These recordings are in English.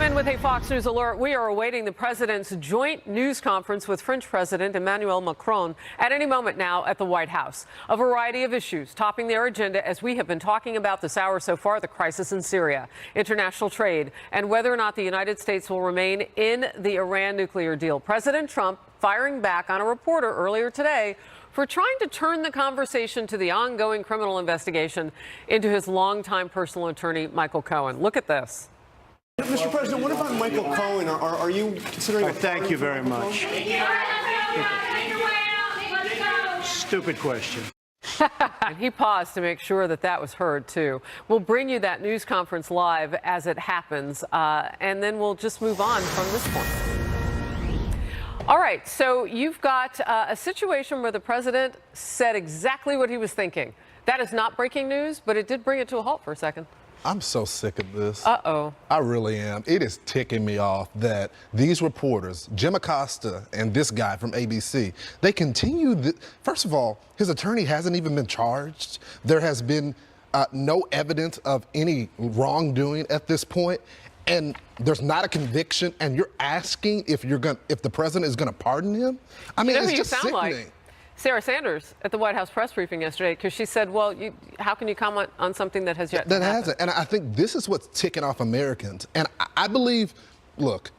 And with a Fox News alert, we are awaiting the president's joint news conference with French President Emmanuel Macron at any moment now at the White House. A variety of issues topping their agenda as we have been talking about this hour so far: the crisis in Syria, international trade, and whether or not the United States will remain in the Iran nuclear deal. President Trump firing back on a reporter earlier today for trying to turn the conversation to the ongoing criminal investigation into his longtime personal attorney, Michael Cohen. Look at this. Mr. President, what about Michael Cohen? Are you considering? Thank you very much. Stupid question. And he paused to make sure that that was heard, too. We'll bring you that news conference live as it happens, and then we'll just move on from this point. All right, so you've got a situation where the president said exactly what he was thinking. That is not breaking news, but it did bring it to a halt for a second. I'm so sick of this. Uh-oh. I really am. It is ticking me off that these reporters, Jim Acosta and this guy from ABC, they continue. First of all, his attorney hasn't even been charged. There has been no evidence of any wrongdoing at this point, and there's not a conviction. And you're asking if the president is going to pardon him? I mean, it's just sickening. Like Sarah Sanders at the White House press briefing yesterday, because she said, well, how can you comment on something that has yet to happen? That hasn't. And I think this is what's ticking off Americans. And I believe, look,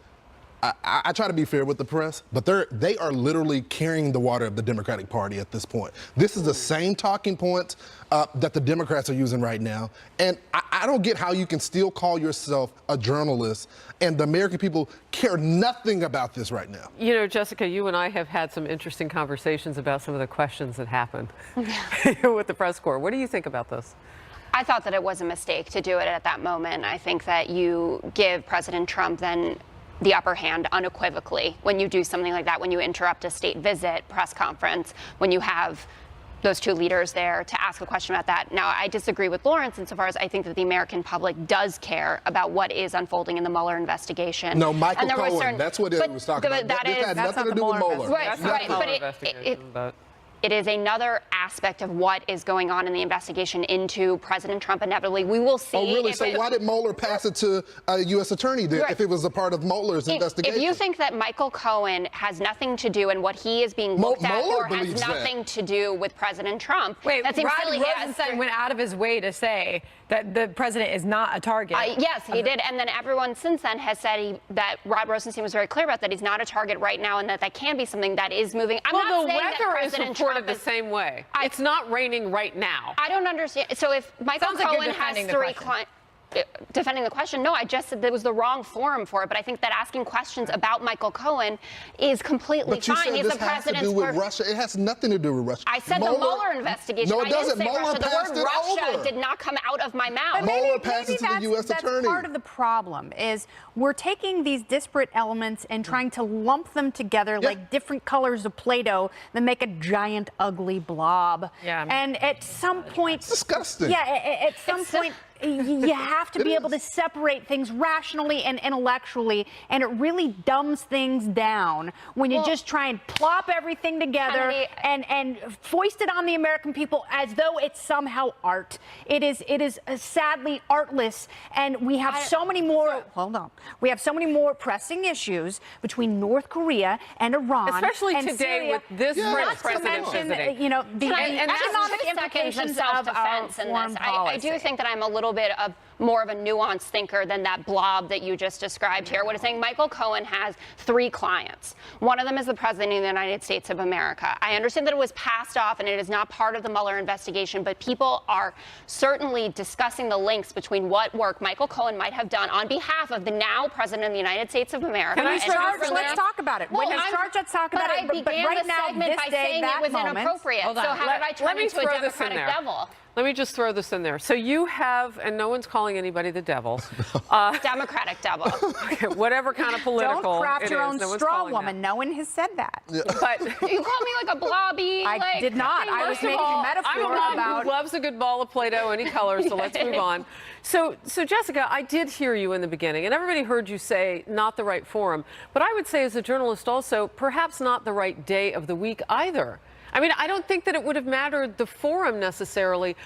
I try to be fair with the press, but they are literally carrying the water of the Democratic Party at this point. This is the same talking points that the Democrats are using right now. And I don't get how you can still call yourself a journalist and the American people care nothing about this right now. You know, Jessica, you and I have had some interesting conversations about some of the questions that happened with the press corps. What do you think about this? I thought that it was a mistake to do it at that moment. I think that you give President Trump then the upper hand unequivocally when you do something like that, when you interrupt a state visit, press conference, when you have those two leaders there to ask a question about that. Now, I disagree with Lawrence insofar as I think that the American public does care about what is unfolding in the Mueller investigation. No, Michael Cohen, that's what it was talking about. That had nothing to do with Mueller. Right, but it is another aspect of what is going on in the investigation into President Trump. Inevitably, we will see. Oh, really? So why did Mueller pass it to a U.S. attorney then, if it was a part of Mueller's investigation? If you think that Michael Cohen has nothing to do and what he is being looked at for has nothing to do with President Trump, wait, that seems silly. Rod Rosenstein went out of his way to say that the president is not a target. Yes, he did. And then everyone since then has said that Rod Rosenstein was very clear about that he's not a target right now and that can be something that is moving. I'm not saying that President Trump the same way. It's not raining right now. I don't understand. So if Michael Cohen has three clients defending the question, no, I just said that was the wrong forum for it. But I think that asking questions about Michael Cohen is completely fine. He's the president's. Has to do with Russia. It has nothing to do with Russia. I said the Mueller investigation. No, it doesn't. I didn't say Mueller Russia. The word Russia over. did not come out of my mouth. Mueller passed it to the U.S. attorney. That's part of the problem. Is we're taking these disparate elements and trying to lump them together like different colors of Play-Doh that make a giant, ugly blob. Yeah. And at some point, it's disgusting. Yeah. At some point, you have to be able to separate things rationally and intellectually, and it really dumbs things down when you just try and plop everything together and foist it on the American people as though it's somehow art. It is sadly artless, and we have so many more. Hold on, we have so many more pressing issues between North Korea and Iran, especially and today Syria, with this not president to mention, visiting. you know, the economic implications implications of our foreign policy. I do think that I'm a little bit of more of a nuanced thinker than that blob that you just described here. What is saying Michael Cohen has three clients. One of them is the president of the United States of America. I understand that it was passed off and it is not part of the Mueller investigation, but people are certainly discussing the links between what work Michael Cohen might have done on behalf of the now president of the United States of America. Let's talk about it. When he's charged, let's talk about it. But I began the segment by saying it was inappropriate. So how did I turn into a Democratic devil? Let me just throw this in there. So you have, and no one's calling anybody the devil. Democratic devil. Okay, whatever kind of political. Don't craft your own no straw woman. No one has said that. Yeah. But you call me like a blobby. I did not. I was making a metaphor I'm a mom about. who loves a good ball of Play-Doh, any color. So let's move on. So Jessica, I did hear you in the beginning, and everybody heard you say not the right forum. But I would say, as a journalist, also perhaps not the right day of the week either. I mean, I don't think that it would have mattered the forum necessarily.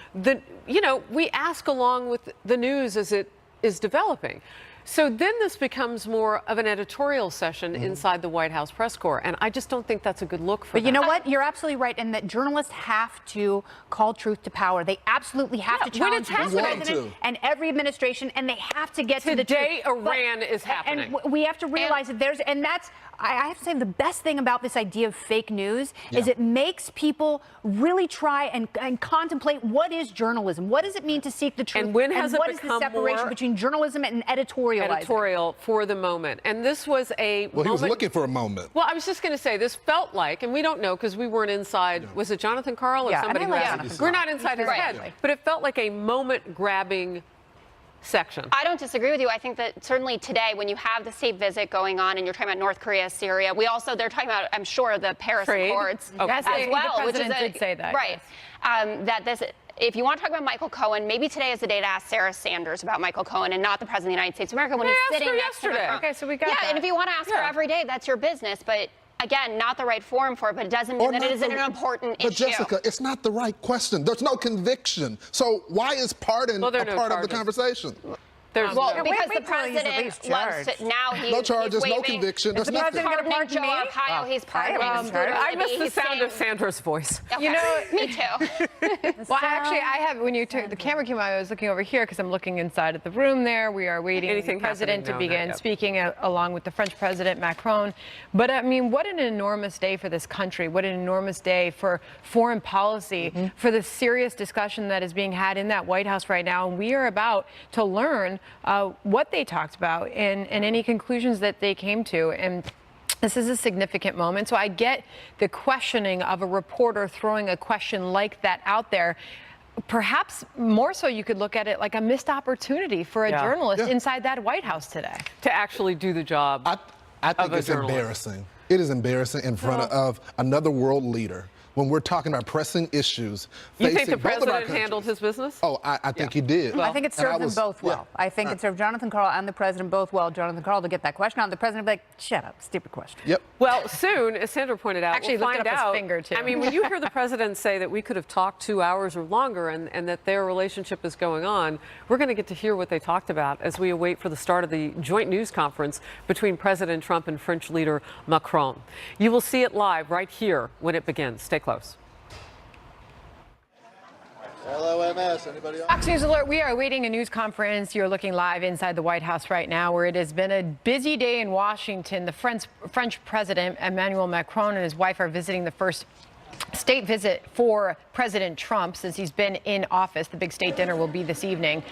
We ask along with the news as it is developing. So then this becomes more of an editorial session inside the White House press corps, and I just don't think that's a good look for But you them. know what? You're absolutely right in that journalists have to call truth to power. They absolutely have to when challenge it's this happening. president and every administration, and they have to get to the truth. Today, Iran is happening. And we have to realize that I have to say the best thing about this idea of fake news is it makes people really try and contemplate what is journalism? What does it mean to seek the truth? And when has it what is the become separation more between journalism and editorializing? editorial for the moment? And this was a Well, he was moment. looking for a moment. Well, I was just going to say, this felt like, and we don't know because we weren't inside, was it Jonathan Karl or Yeah, somebody I who like asked? Jonathan We're Karl. not inside his Right. head, but it felt like a moment-grabbing section. I don't disagree with you. I think that certainly today, when you have the state visit going on and you're talking about North Korea, Syria, they're talking about, I'm sure, the Paris Trade. Accords Okay. Yes, as the well, which is president did say that, right. If you want to talk about Michael Cohen, maybe today is the day to ask Sarah Sanders about Michael Cohen and not the president of the United States of America when They he's asked sitting her next to yesterday. Macron. Okay, so we got yeah, that. and if you want to ask her every day, that's your business. But again, not the right forum for it. But it doesn't mean that it isn't an important But issue. Jessica, it's not the right question. There's no conviction. So why is pardon Well, there a are no part of the charges. conversation? There's Well, no- because wait the till he's at president least loves charged. to, now he's No charges, he's no waving, conviction. There's the president nothing. gonna pardoning pardon Joe me? Arpaio. He's I pardoning haven't Scooter heard. I Libby. miss the He's sound saying- of Sandra's voice. Okay. You know- me too. Well, actually, I have, when you took the camera came on, I was looking over here because I'm looking inside of the room there. We are waiting for Anything the president to happening? No, begin not yet. speaking along with the French president, Macron. But I mean, what an enormous day for this country. What an enormous day for foreign policy, for the serious discussion that is being had in that White House right now. And we are about to learn what they talked about and any conclusions that they came to. And this is a significant moment. So I get the questioning of a reporter throwing a question like that out there. Perhaps more so you could look at it like a missed opportunity for a Yeah. journalist Yeah. inside that White House today. To actually do the job. I of think a it's journalist. embarrassing. It is embarrassing in front of another world leader when we're talking about pressing issues You facing think the both of our president countries. handled his business? Oh, I think he did. I think it And I served them was- both well. yeah. I think it served Jonathan Karl and the president both well. Jonathan Karl to get that question out, and the president would be like, shut up, stupid question. Yep. Well, soon, as Sandra pointed out, Actually we'll lifted find up his out. finger, too. I mean, when you hear the president say that we could have talked 2 hours or longer and that their relationship is going on, we're going to get to hear what they talked about as we await for the start of the joint news conference between President Trump and French leader Macron. You will see it live right here when it begins. Stay close. LOMS, anybody else? Fox News Alert, we are awaiting a news conference. You're looking live inside the White House right now, where it has been a busy day in Washington. The French president, Emmanuel Macron, and his wife are visiting the first state visit for President Trump since he's been in office. The big state dinner will be this evening.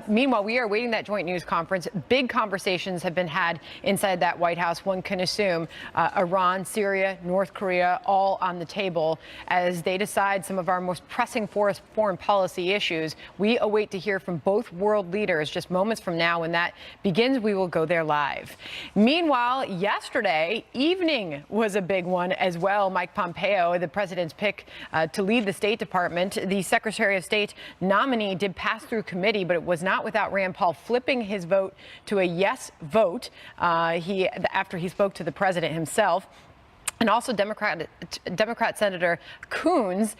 Meanwhile, we are awaiting that joint news conference. Big conversations have been had inside that White House. One can assume Iran, Syria, North Korea, all on the table as they decide some of our most pressing foreign policy issues. We await to hear from both world leaders just moments from now. When that begins, we will go there live. Meanwhile, yesterday evening was a big one as well. Mike Pompeo, the president's pick to lead the State Department. The Secretary of State nominee did pass through committee, but it was not without Rand Paul flipping his vote to a yes vote after he spoke to the president himself. And also Democrat Senator Coons,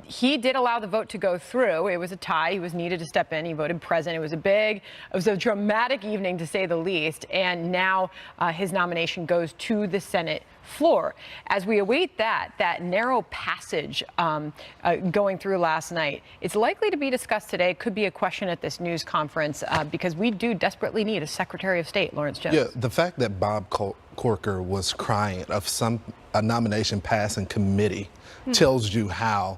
he did allow the vote to go through. It was a tie. He was needed to step in. He voted present. It was a dramatic evening, to say the least. And now his nomination goes to the Senate floor. As we await that narrow passage going through last night, it's likely to be discussed today. Could be a question at this news conference because we do desperately need a Secretary of State, Lawrence Jones. Yeah, the fact that Bob Corker was crying of a nomination passing committee tells you how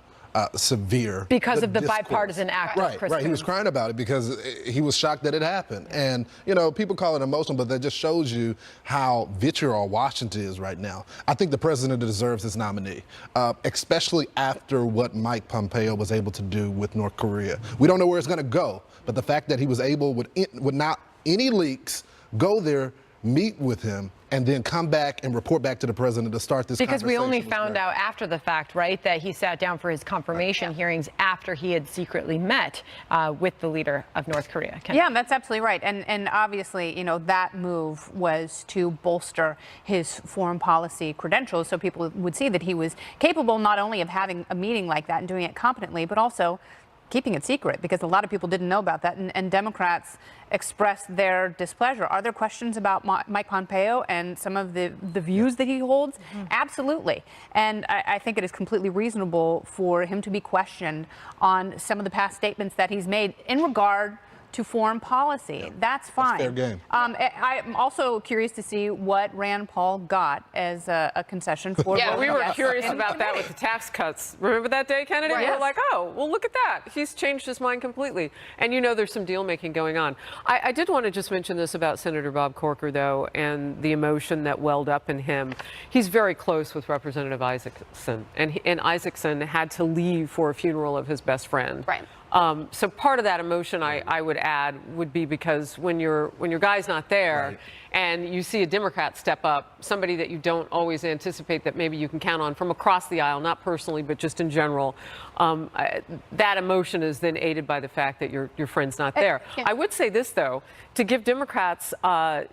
severe. Because of the discourse. bipartisan act of Right, Chris right. He was Coons. crying about it because he was shocked that it happened. And, you know, people call it emotional, but that just shows you how vitriol Washington is right now. I think the president deserves this nominee, especially after what Mike Pompeo was able to do with North Korea. We don't know where it's going to go, but the fact that he was able, with not any leaks, go there, meet with him, and then come back and report back to the president to start this Because we only conversation found out after the fact, right, that he sat down for his confirmation hearings after he had secretly met with the leader of North Korea. Yeah, that's absolutely right. And obviously, you know, that move was to bolster his foreign policy credentials so people would see that he was capable not only of having a meeting like that and doing it competently, but also keeping it secret because a lot of people didn't know about that, and Democrats expressed their displeasure. Are there questions about Mike Pompeo and some of the views that he holds? Absolutely. And I think it is completely reasonable for him to be questioned on some of the past statements that he's made in regard to foreign policy. That's fine. That's fair game. I'm also curious to see what Rand Paul got as a concession for. Yeah, we were yes, curious in about that with the tax cuts. Remember that day, Kennedy? Right. We were like, oh, well, look at that. He's changed his mind completely. And you know there's some deal making going on. I did want to just mention this about Senator Bob Corker, though, and the emotion that welled up in him. He's very close with Representative Isaacson, and Isaacson had to leave for a funeral of his best friend. Right. So part of that emotion I would add would be because when your guy's not there and you see a Democrat step up, somebody that you don't always anticipate that maybe you can count on from across the aisle, not personally, but just in general, that emotion is then aided by the fact that your friend's not there. I would say this, though, to give Democrats,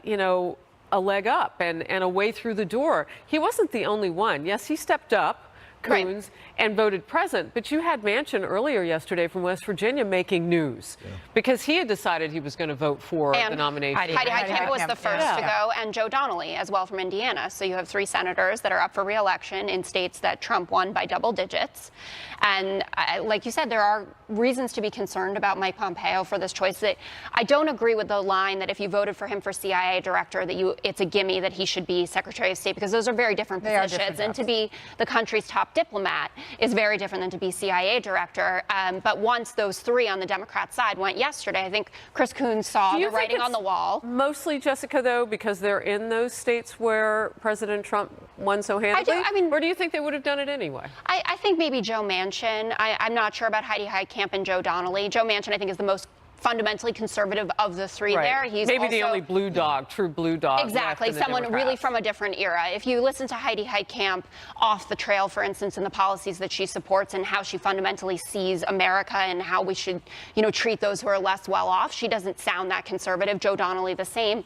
you know, a leg up and a way through the door. He wasn't the only one. Yes, he stepped up, Coons, and voted present. But you had Manchin earlier yesterday from West Virginia making news because he had decided he was going to vote for the nomination. Heidi Heitkamp was the first to go, and Joe Donnelly as well from Indiana. So you have 3 senators that are up for re-election in states that Trump won by double digits. And like you said, there are reasons to be concerned about Mike Pompeo for this choice. That I don't agree with the line that if you voted for him for CIA director, that it's a gimme that he should be Secretary of State, because those are very different positions. And to be the country's top diplomat is very different than to be CIA director. But once those 3 on the Democrat side went yesterday, I think Chris Coons saw the writing on the wall. Mostly, Jessica, though, because they're in those states where President Trump won so handily? Or do you think they would have done it anyway? I think maybe Joe Manchin. I'm not sure about Heidi Heitkamp and Joe Donnelly. Joe Manchin, I think, is the most fundamentally conservative of the 3 there. He's maybe also the only blue dog, true blue dog. Exactly, someone really from a different era. If you listen to Heidi Heitkamp off the trail, for instance, in the policies that she supports and how she fundamentally sees America and how we should, you know, treat those who are less well off, she doesn't sound that conservative. Joe Donnelly the same.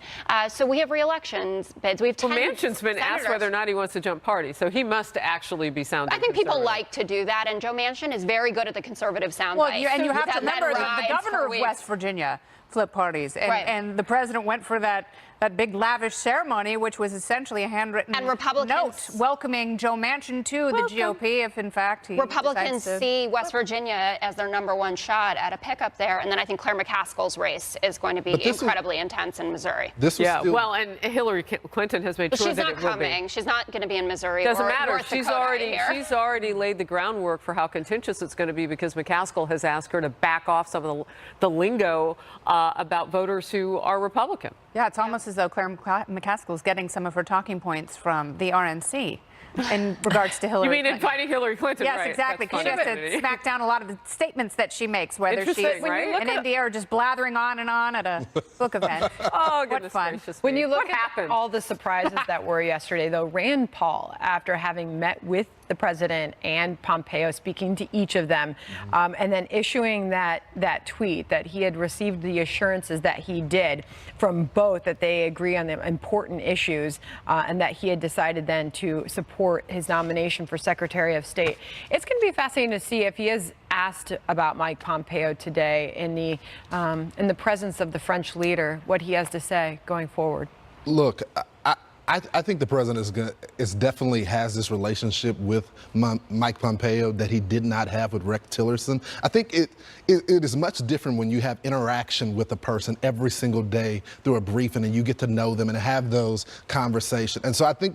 So we have re-elections bids. We have 10 Manchin's been asked whether or not he wants to jump party, so he must actually be sounding. I think people like to do that, and Joe Manchin is very good at the conservative sound. Well, and you have to remember the governor of West Virginia flip parties, and the president went for that big lavish ceremony, which was essentially a handwritten note welcoming Joe Manchin to the GOP, if in fact he Republicans see West Virginia as their #1 shot at a pickup there, and then I think Claire McCaskill's race is going to be incredibly intense in Missouri. Well, and Hillary Clinton has made sure that it will be. She's not coming. She's not going to be in Missouri. Doesn't matter. North She's Dakota already laid the groundwork for how contentious it's going to be, because McCaskill has asked her to back off some of the lingo about voters who are Republican. Yeah, it's almost as though Claire McCaskill is getting some of her talking points from the RNC in regards to Hillary Mean Clinton. in fighting Hillary Clinton, yes, right? Exactly. She has to smack down a lot of the statements that she makes, whether she's in India or just blathering on and on at a book event. Oh, goodness fun. When you look at all the surprises that were yesterday, though, Rand Paul, after having met with the president and Pompeo, speaking to each of them, and then issuing that tweet that he had received the assurances that he did from both, that they agree on the important issues, and that he had decided then to support his nomination for Secretary of State. It's going to be fascinating to see if he is asked about Mike Pompeo today in the presence of the French leader, what he has to say going forward. Look, I think the president is definitely has this relationship with Mike Pompeo that he did not have with Rex Tillerson. I think it is much different when you have interaction with a person every single day through a briefing and you get to know them and have those conversations. And so I think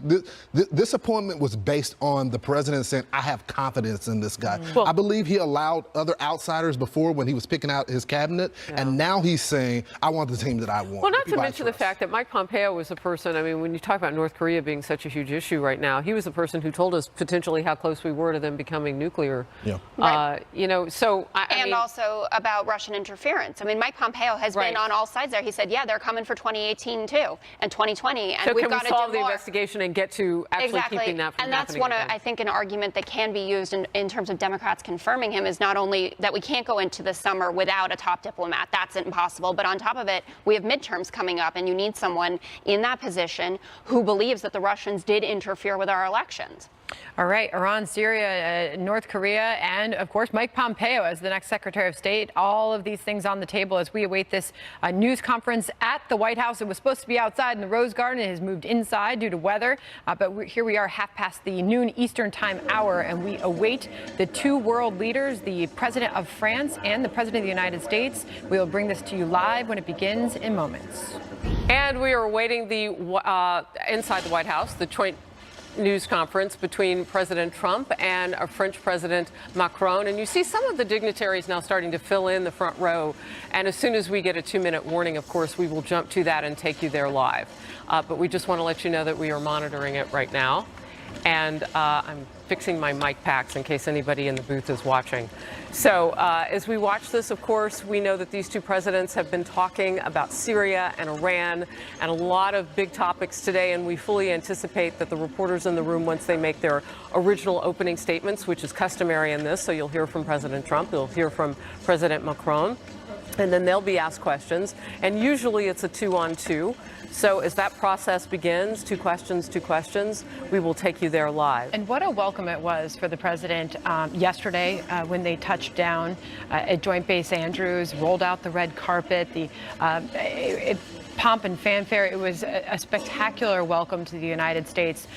this appointment was based on the president saying, I have confidence in this guy. I believe he allowed other outsiders before when he was picking out his cabinet, and now he's saying, I want the team that I want. Well, not to mention the fact that Mike Pompeo was a person, I mean, when you talk about North Korea being such a huge issue right now, he was the person who told us potentially how close we were to them becoming nuclear. You know, so I mean, also about Russian interference. I mean, Mike Pompeo has been on all sides there. He said, yeah, they're coming for 2018 too, and 2020, and so we've got to solve the more. investigation and get to actually keeping that from and that's happening I think an argument that can be used in terms of Democrats confirming him is not only that we can't go into the summer without a top diplomat. That's impossible. But on top of it, we have midterms coming up, and you need someone in that position who who believes that the Russians did interfere with our elections. All right, Iran, Syria, North Korea, and of course Mike Pompeo as the next Secretary of State. All of these things on the table as we await this news conference at the White House. It was supposed to be outside in the Rose Garden. It has moved inside due to weather. But here we are, half past the noon Eastern Time hour, and we await the two world leaders, the President of France and the President of the United States. We will bring this to you live when it begins in moments. And we are awaiting the inside the White House, the joint news conference between President Trump and French President Macron. And you see some of the dignitaries now starting to fill in the front row. And as soon as we get a 2-minute warning, of course, we will jump to that and take you there live. But we just want to let you know that we are monitoring it right now. And I'm fixing my mic packs in case anybody in the booth is watching. So as we watch this, of course, we know that these two presidents have been talking about Syria and Iran and a lot of big topics today. And we fully anticipate that the reporters in the room, once they make their original opening statements, which is customary in this, so you'll hear from President Trump, you'll hear from President Macron, and then they'll be asked questions. And usually it's a 2-on-2. So as that process begins, two questions, we will take you there live. And what a welcome it was for the president yesterday when they touched down at Joint Base Andrews, rolled out the red carpet, the pomp and fanfare. It was a spectacular welcome to the United States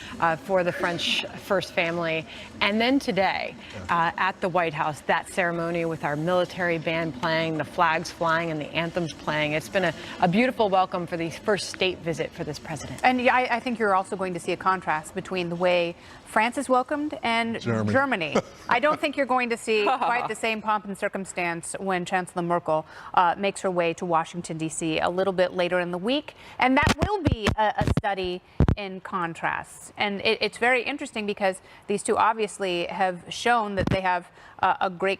for the French First Family. And then today at the White House, that ceremony with our military band playing, the flags flying and the anthems playing. It's been a beautiful welcome for the first state visit for this president. And I think you're also going to see a contrast between the way France is welcomed and Germany. I don't think you're going to see quite the same pomp and circumstance when Chancellor Merkel makes her way to Washington, D.C. a little bit later in the week. And that will be a study in contrasts. And it's very interesting because these two obviously have shown that they have a great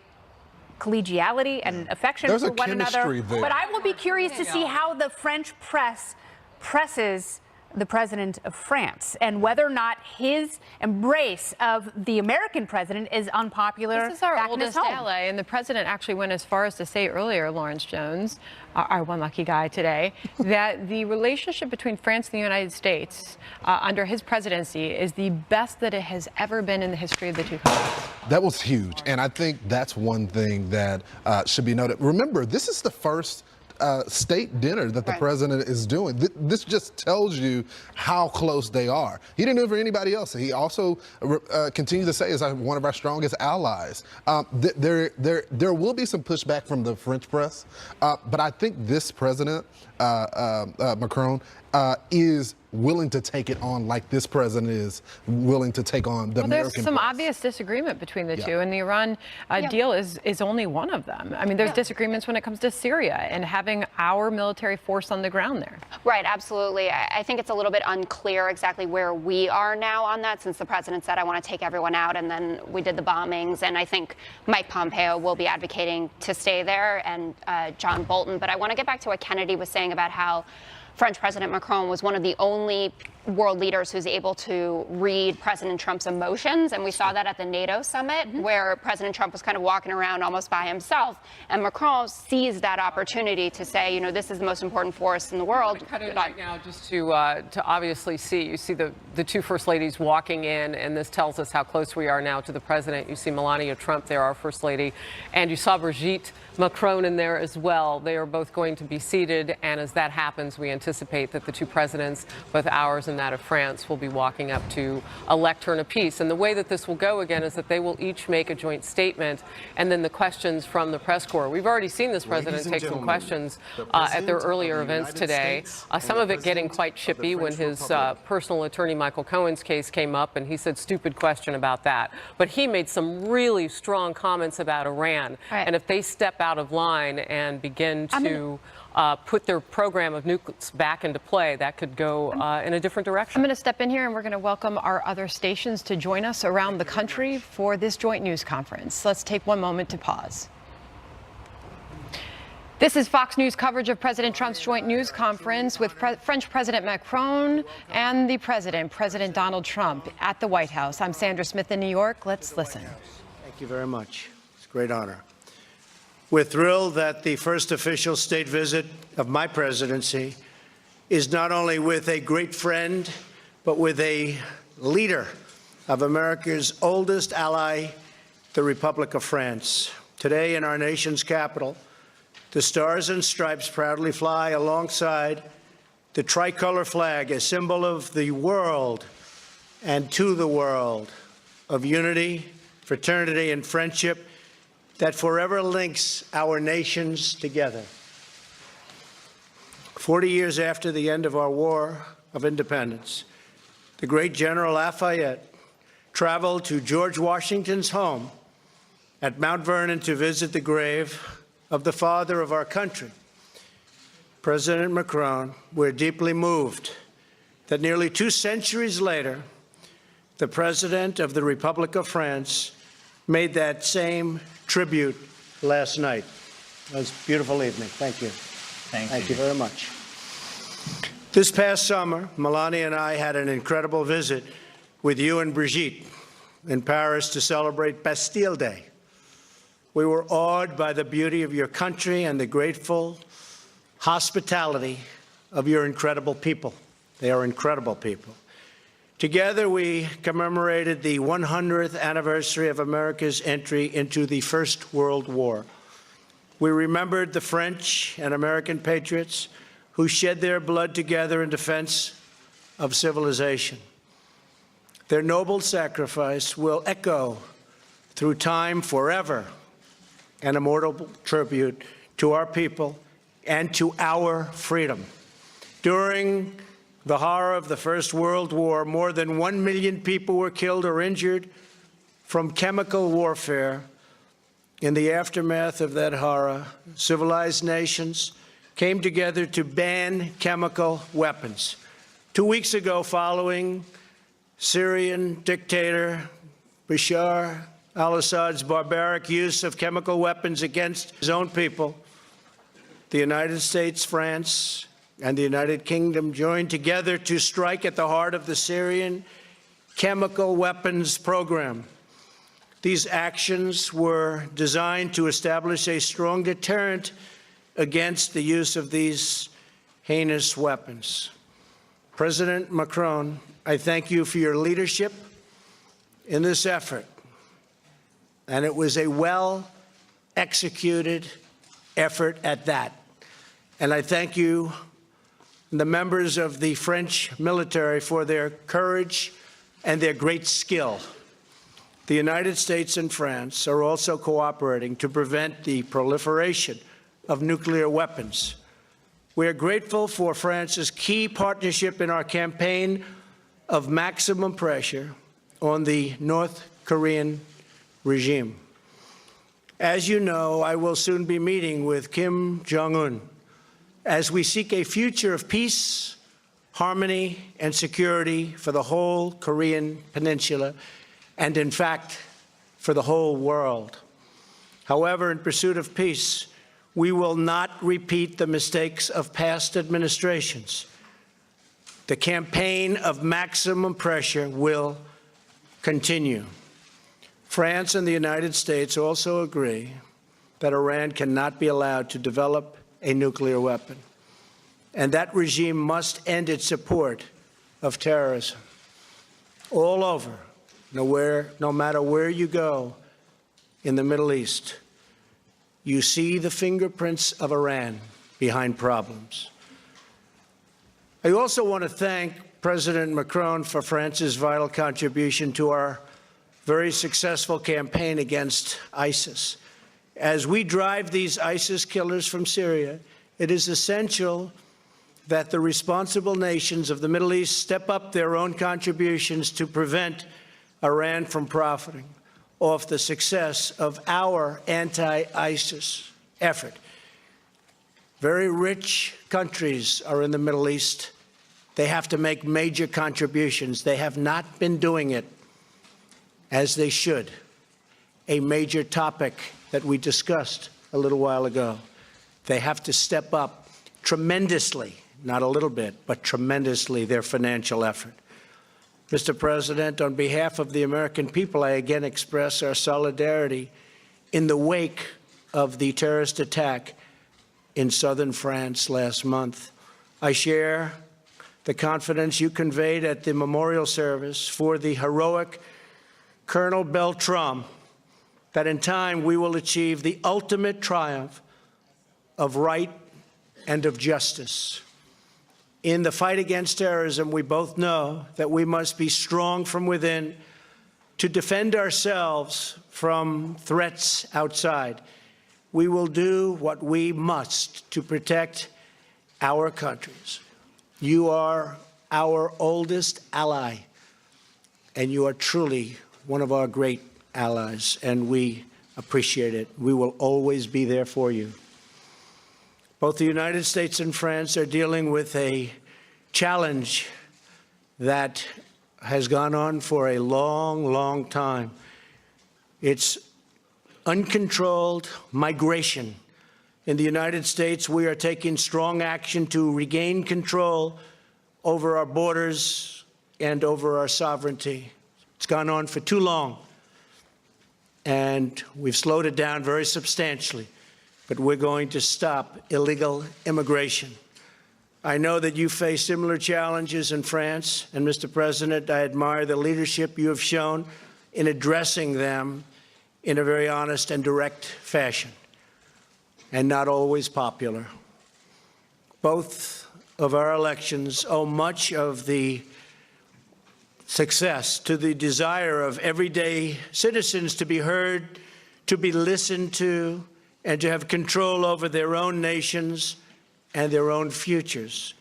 collegiality and affection for one another. There. But I will be curious to see how the French press presses the president of France and whether or not his embrace of the American president is unpopular. This is our oldest ally, and the president actually went as far as to say earlier, Lawrence Jones, our one lucky guy today, that the relationship between France and the United States under his presidency is the best that it has ever been in the history of the two countries. That was huge, and I think that's one thing that should be noted. Remember, this is the first state dinner that the president is doing. This just tells you how close they are. He didn't do it for anybody else. He also continues to say is one of our strongest allies. There will be some pushback from the French press, but I think this president, Macron, is willing to take it on like this president is willing to take on the American There's some press. obvious disagreement between the two, and the Iran deal is only one of them. I mean, there's disagreements when it comes to Syria and having our military force on the ground there. Right, absolutely. I think it's a little bit unclear exactly where we are now on that, since the president said, I want to take everyone out, and then we did the bombings. And I think Mike Pompeo will be advocating to stay there, and John Bolton. But I want to get back to what Kennedy was saying about how French President Macron was one of the only world leaders who's able to read President Trump's emotions. And we saw that at the NATO summit, where President Trump was kind of walking around almost by himself. And Macron seized that opportunity to say, you know, this is the most important force in the world. I'm cut in right now just to obviously see. You see the two first ladies walking in, and this tells us how close we are now to the president. You see Melania Trump there, our first lady, and you saw Brigitte Macron in there as well. They are both going to be seated, and as that happens, we anticipate that the two presidents, both ours and that of France, will be walking up to a lectern apiece. And the way that this will go again is that they will each make a joint statement, and then the questions from the press corps. We've already seen this president take some questions at their earlier events today. Some of it getting quite chippy when his personal attorney Michael Cohen's case came up, and he said stupid question about that. But he made some really strong comments about Iran, and if they step out of line and begin to put their program of nukes back into play, that could go in a different direction. I'm going to step in here, and we're going to welcome our other stations to join us around the country for this joint news conference. Let's take one moment to pause. This is Fox News coverage of President Trump's joint news conference with French President Macron and the President Donald Trump at the White House. I'm Sandra Smith in New York. Let's listen. Thank you very much. It's a great honor. We're thrilled that the first official state visit of my presidency is not only with a great friend, but with a leader of America's oldest ally, the Republic of France. Today, in our nation's capital, the Stars and Stripes proudly fly alongside the tricolor flag, a symbol of the world and to the world, of unity, fraternity, and friendship that forever links our nations together. 40 years after the end of our War of Independence, the great General Lafayette traveled to George Washington's home at Mount Vernon to visit the grave of the father of our country. President Macron, we're deeply moved that nearly 2 centuries later, the President of the Republic of France made that same tribute last night. It was a beautiful evening. Thank you. Thank you very much. This past summer, Melania and I had an incredible visit with you and Brigitte in Paris to celebrate Bastille Day. We were awed by the beauty of your country and the grateful hospitality of your incredible people. They are incredible people. Together, we commemorated the 100th anniversary of America's entry into the First World War. We remembered the French and American patriots who shed their blood together in defense of civilization. Their noble sacrifice will echo through time forever, an immortal tribute to our people and to our freedom. During the horror of the First World War, more than 1 million people were killed or injured from chemical warfare. In the aftermath of that horror, civilized nations came together to ban chemical weapons. 2 weeks ago, following Syrian dictator Bashar al-Assad's barbaric use of chemical weapons against his own people, the United States, France, and the United Kingdom joined together to strike at the heart of the Syrian chemical weapons program. These actions were designed to establish a strong deterrent against the use of these heinous weapons. President Macron, I thank you for your leadership in this effort. And it was a well-executed effort at that. And I thank you, the members of the French military, for their courage and their great skill. The United States and France are also cooperating to prevent the proliferation of nuclear weapons. We are grateful for France's key partnership in our campaign of maximum pressure on the North Korean regime. As you know, I will soon be meeting with Kim Jong-un as we seek a future of peace, harmony, and security for the whole Korean peninsula, and in fact, for the whole world. However, in pursuit of peace, we will not repeat the mistakes of past administrations. The campaign of maximum pressure will continue. France and the United States also agree that Iran cannot be allowed to develop a nuclear weapon, and that regime must end its support of terrorism. All over, no matter where you go in the Middle East, you see the fingerprints of Iran behind problems. I also want to thank President Macron for France's vital contribution to our very successful campaign against ISIS. As we drive these ISIS killers from Syria, it is essential that the responsible nations of the Middle East step up their own contributions to prevent Iran from profiting off the success of our anti-ISIS effort. Very rich countries are in the Middle East. They have to make major contributions. They have not been doing it as they should. A major topic that we discussed a little while ago. They have to step up tremendously, not a little bit, but tremendously, their financial effort. Mr. President, on behalf of the American people, I again express our solidarity in the wake of the terrorist attack in southern France last month. I share the confidence you conveyed at the memorial service for the heroic Colonel Beltram, that in time we will achieve the ultimate triumph of right and of justice. In the fight against terrorism, we both know that we must be strong from within to defend ourselves from threats outside. We will do what we must to protect our countries. You are our oldest ally, and you are truly one of our great allies, and we appreciate it. We will always be there for you. Both the United States and France are dealing with a challenge that has gone on for a long, long time. It's uncontrolled migration. In the United States, we are taking strong action to regain control over our borders and over our sovereignty. It's gone on for too long, and we've slowed it down very substantially, but we're going to stop illegal immigration. I know that you face similar challenges in France, and Mr. President, I admire the leadership you have shown in addressing them in a very honest and direct fashion, and not always popular. Both of our elections owe much of the success to the desire of everyday citizens to be heard, to be listened to, and to have control over their own nations and their own futures.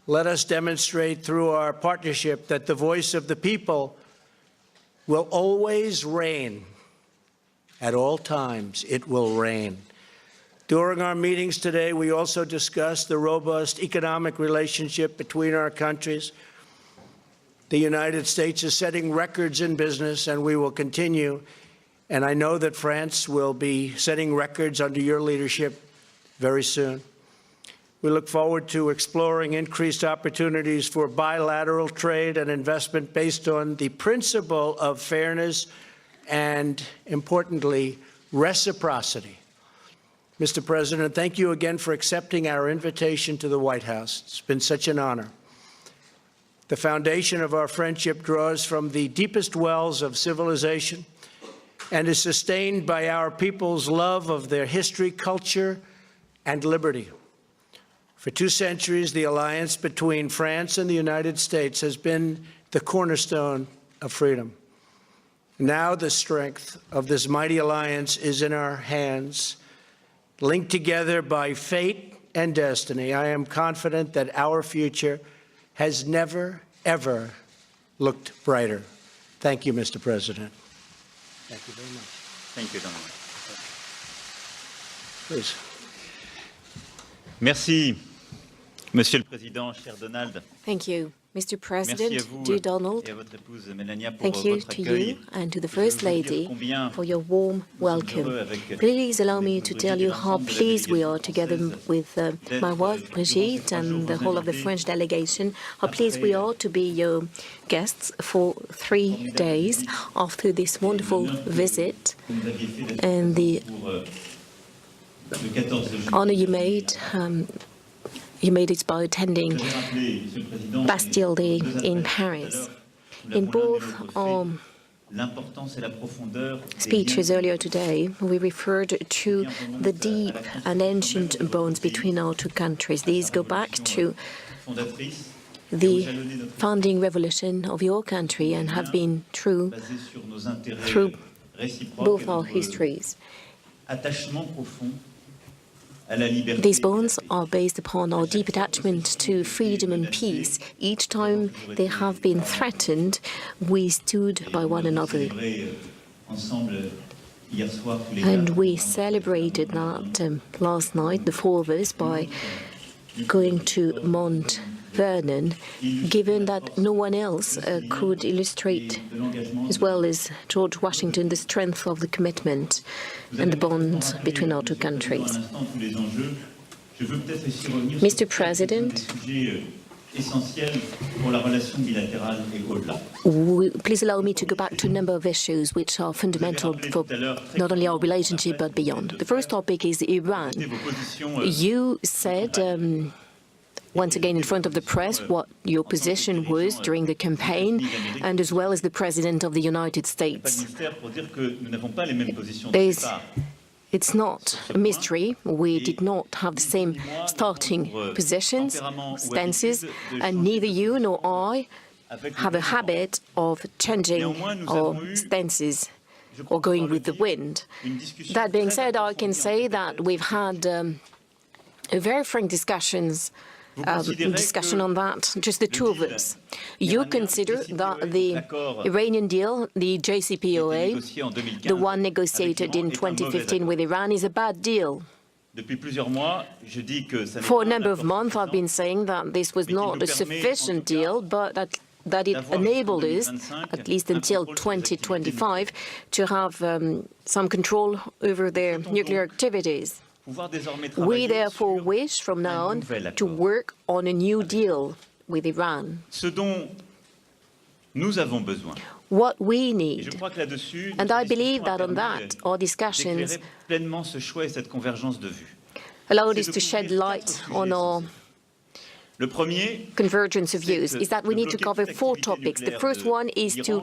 Let us demonstrate through our partnership that the voice of the people will always reign. At all times, it will reign. During our meetings today, we also discussed the robust economic relationship between our countries. The United States is setting records in business, and we will continue. And I know that France will be setting records under your leadership very soon. We look forward to exploring increased opportunities for bilateral trade and investment based on the principle of fairness and, importantly, reciprocity. Mr. President, thank you again for accepting our invitation to the White House. It's been such an honor. The foundation of our friendship draws from the deepest wells of civilization and is sustained by our people's love of their history, culture, and liberty. For 2 centuries, the alliance between France and the United States has been the cornerstone of freedom. Now the strength of this mighty alliance is in our hands, linked together by fate and destiny. I am confident that our future has never, ever looked brighter. Thank you, Mr. President. Thank you very much. Thank you, Donald. Please. Merci, Monsieur le Président, cher Donald. Thank you, Mr. President, Merci à vous dear Donald. et à votre épouse Melania pour Thank you votre to accueil. you and to the First Lady for your warm welcome. Avec Please allow me to tell you how pleased we are together with my wife Brigitte and the whole of the French delegation, how pleased we are to be your guests for 3 days after this wonderful visit and the honor you made it by attending Bastille Day in Paris. In both our speeches earlier today, we referred to the deep and ancient bonds between our 2 countries. These go back to the founding revolution of your country and have been true through both our histories. These bonds are based upon our deep attachment to freedom and peace. Each time they have been threatened, we stood by one another. And we celebrated that last night, the 4 of us, by going to Mount Vernon, given that no one else could illustrate as well as George Washington the strength of the commitment and the bonds between our 2 countries. Mr. President, please allow me to go back to a number of issues which are fundamental for not only our relationship but beyond. The first topic is Iran. You said once again in front of the press what your position was during the campaign, and as well as the President of the United States. It's not a mystery. We did not have the same starting positions, stances, and neither you nor I have a habit of changing our stances or going with the wind. That being said, I can say that we've had a very frank discussion on that, just the two of us. You consider that the Iranian deal, the JCPOA, the one negotiated in 2015 with Iran, is a bad deal. For a number of months, I've been saying that this was not a sufficient deal, but that it enabled us, at least until 2025, to have some control over their nuclear activities. We therefore wish from now on to work on a new deal with Iran. What we need, and I believe that on that, our discussions allowed us to shed light on our convergence of views, is that we need to cover 4 topics. The first one is to